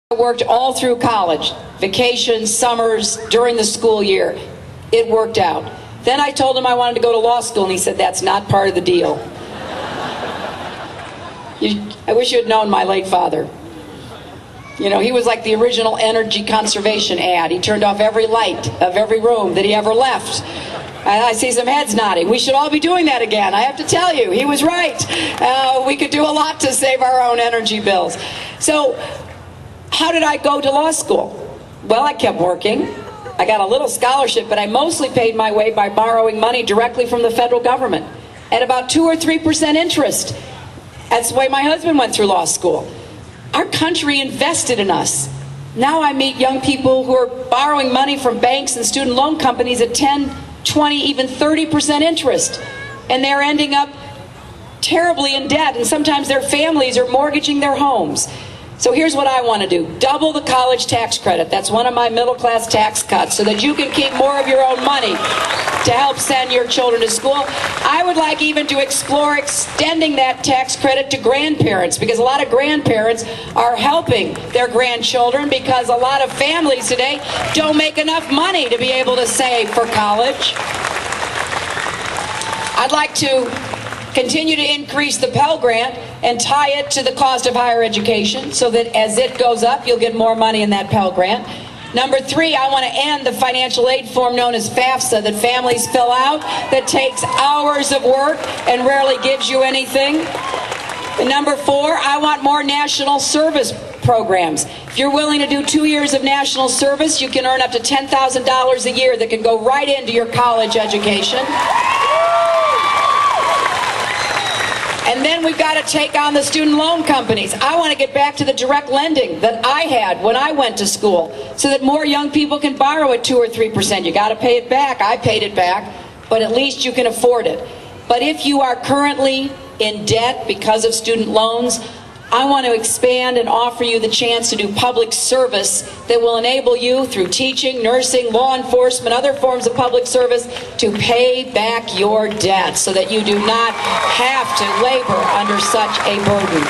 I worked all through college, vacations, summers, during the school year. It worked out. Then I told him I wanted to go to law school, and he said, that's not part of the deal. I wish you had known my late father. You know, he was like the original energy conservation ad. He turned off every light of every room that he ever left. I see some heads nodding. We should all be doing that again. I have to tell you, he was right. We could do a lot to save our own energy bills. So, how did I go to law school? Well, I kept working. I got a little scholarship, but I mostly paid my way by borrowing money directly from the federal government at about 2 or 3% interest. That's the way my husband went through law school. Our country invested in us. Now I meet young people who are borrowing money from banks and student loan companies at 10, 20, even 30% interest. And they're ending up terribly in debt, and sometimes their families are mortgaging their homes. So here's what I want to do. Double the college tax credit. That's one of my middle-class tax cuts, so that you can keep more of your own money to help send your children to school. I would like even to explore extending that tax credit to grandparents, because a lot of grandparents are helping their grandchildren, because a lot of families today don't make enough money to be able to save for college. I'd like to continue to increase the Pell Grant and tie it to the cost of higher education, so that as it goes up, you'll get more money in that Pell Grant. Number 3, I want to end the financial aid form known as FAFSA that families fill out, that takes hours of work and rarely gives you anything. And number 4, I want more national service programs. If you're willing to do 2 years of national service, you can earn up to $10,000 a year that can go right into your college education. And then we've got to take on the student loan companies. I want to get back to the direct lending that I had when I went to school, so that more young people can borrow at 2 or 3%. You got to pay it back. I paid it back, but at least you can afford it. But if you are currently in debt because of student loans, I want to expand and offer you the chance to do public service that will enable you, through teaching, nursing, law enforcement, other forms of public service, to pay back your debt, so that you do not have to labor under such a burden.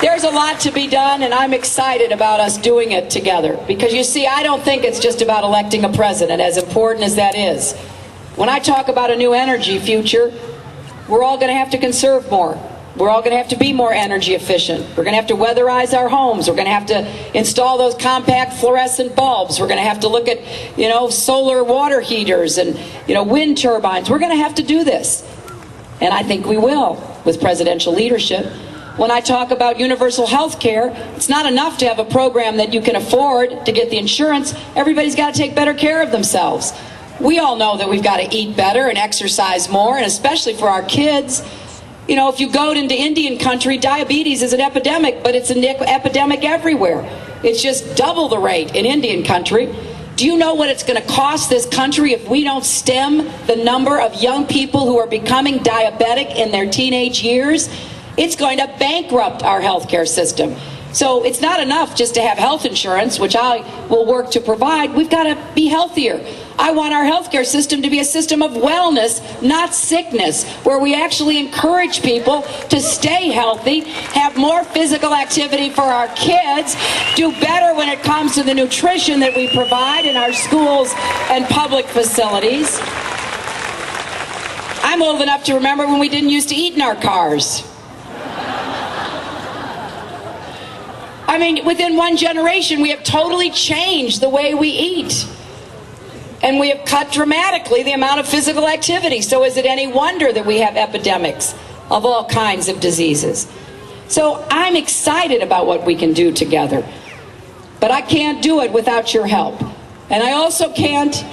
There's a lot to be done, and I'm excited about us doing it together. Because you see, I don't think it's just about electing a president, as important as that is. When I talk about a new energy future, we're all going to have to conserve more. We're all going to have to be more energy efficient. We're going to have to weatherize our homes. We're going to have to install those compact fluorescent bulbs. We're going to have to look at, solar water heaters and, wind turbines. We're going to have to do this. And I think we will, with presidential leadership. When I talk about universal health care, it's not enough to have a program that you can afford to get the insurance. Everybody's got to take better care of themselves. We all know that we've got to eat better and exercise more, and especially for our kids. If you go into Indian country, diabetes is an epidemic, but it's an epidemic everywhere. It's just double the rate in Indian country. Do you know what it's going to cost this country if we don't stem the number of young people who are becoming diabetic in their teenage years? It's going to bankrupt our healthcare system. So it's not enough just to have health insurance, which I will work to provide. We've got to be healthier. I want our healthcare system to be a system of wellness, not sickness, where we actually encourage people to stay healthy, have more physical activity for our kids, do better when it comes to the nutrition that we provide in our schools and public facilities. I'm old enough to remember when we didn't used to eat in our cars. I mean, within one generation, we have totally changed the way we eat. And we have cut dramatically the amount of physical activity. So is it any wonder that we have epidemics of all kinds of diseases? So I'm excited about what we can do together. But I can't do it without your help. And I also can't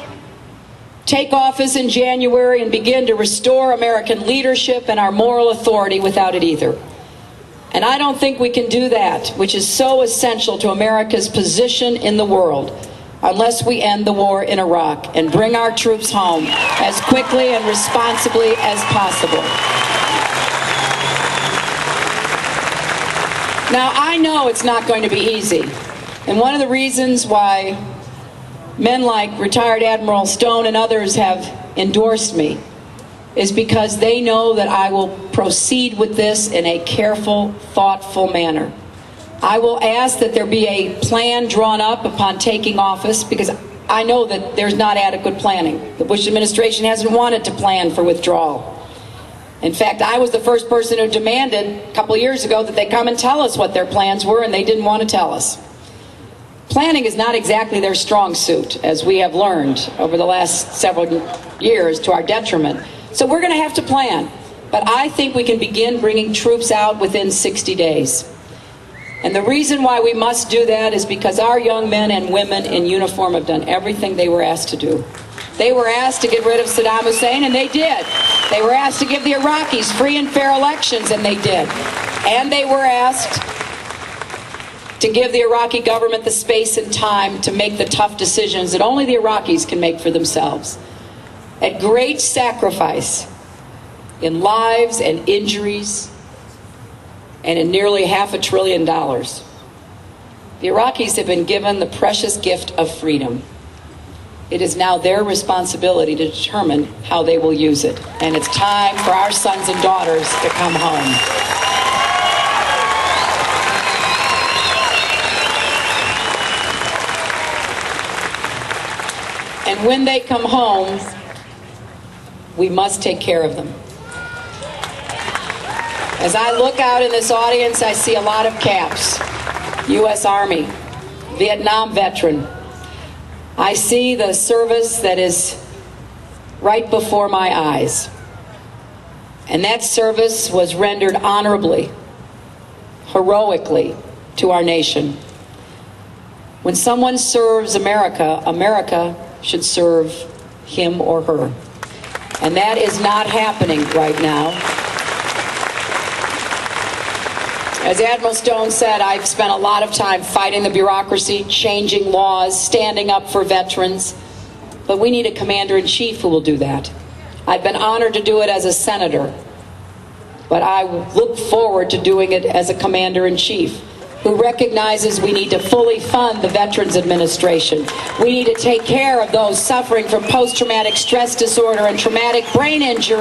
take office in January and begin to restore American leadership and our moral authority without it either. And I don't think we can do that, which is so essential to America's position in the world, unless we end the war in Iraq and bring our troops home as quickly and responsibly as possible. Now, I know it's not going to be easy. And one of the reasons why men like retired Admiral Stone and others have endorsed me is because they know that I will proceed with this in a careful, thoughtful manner. I will ask that there be a plan drawn up upon taking office, because I know that there's not adequate planning. The Bush administration hasn't wanted to plan for withdrawal. In fact, I was the first person who demanded a couple of years ago that they come and tell us what their plans were, and they didn't want to tell us. Planning is not exactly their strong suit, as we have learned over the last several years to our detriment. So we're going to have to plan. But I think we can begin bringing troops out within 60 days. And the reason why we must do that is because our young men and women in uniform have done everything they were asked to do. They were asked to get rid of Saddam Hussein, and they did. They were asked to give the Iraqis free and fair elections, and they did. And they were asked to give the Iraqi government the space and time to make the tough decisions that only the Iraqis can make for themselves. At great sacrifice in lives and injuries and in nearly $500 billion, the Iraqis have been given the precious gift of freedom. It is now their responsibility to determine how they will use it. And it's time for our sons and daughters to come home. And when they come home, we must take care of them. As I look out in this audience, I see a lot of caps. U.S. Army, Vietnam veteran. I see the service that is right before my eyes. And that service was rendered honorably, heroically to our nation. When someone serves America, America should serve him or her. And that is not happening right now. As Admiral Stone said, I've spent a lot of time fighting the bureaucracy, changing laws, standing up for veterans. But we need a commander-in-chief who will do that. I've been honored to do it as a senator, but I look forward to doing it as a commander-in-chief who recognizes we need to fully fund the Veterans Administration. We need to take care of those suffering from post-traumatic stress disorder and traumatic brain injury.